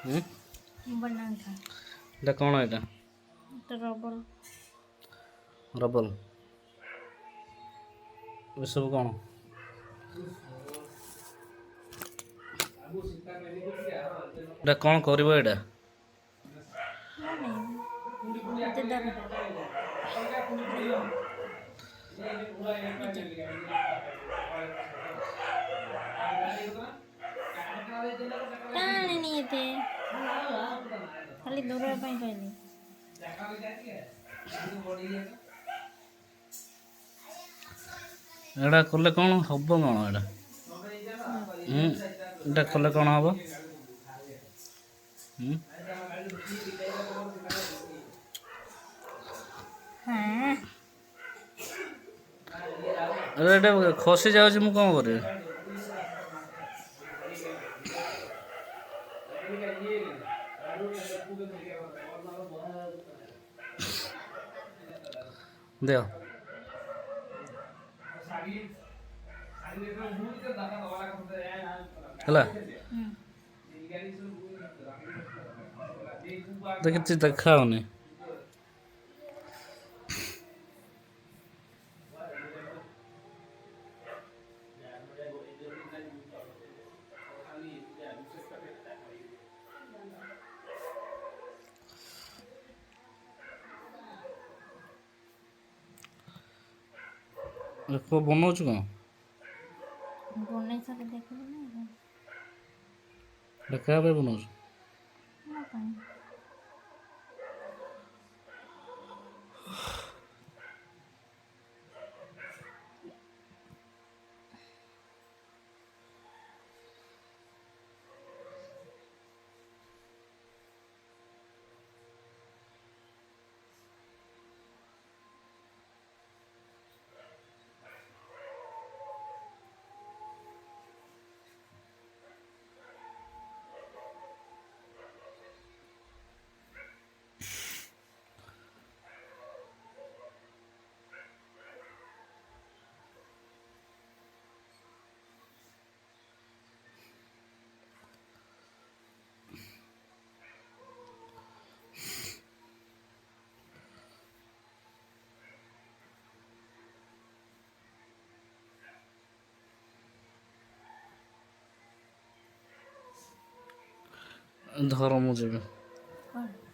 ହୁଁ बना था ଏଇଟା କ'ଣ ଏଇଟା तो रबर ରବଲ ଏସବୁ କ'ଣ ଏଇଟା କ'ଣ କରିବ ଏଇଟା वो नहीं इतने दर काने नहीं थे खाली दूर पे कहली ଏଇଟା କଲେ କ'ଣ ହବ କ'ଣ ଏଇଟା ଏଇଟା କଲେ କ'ଣ ହବ हाँ ଆରେ ଏଇଟା ଖସି ଯାଉଛି ମୁଁ କ'ଣ କରିବି ଦିଅ ହେଲା କିଛି ଦେଖାଉନି ବନଉଛୁ କ'ଣ बोलने से देखो ना ଦେଖା ପାଇଁ ବନଉଛୁ ना पानी ଧର ମୁଁ ଯିବି कौन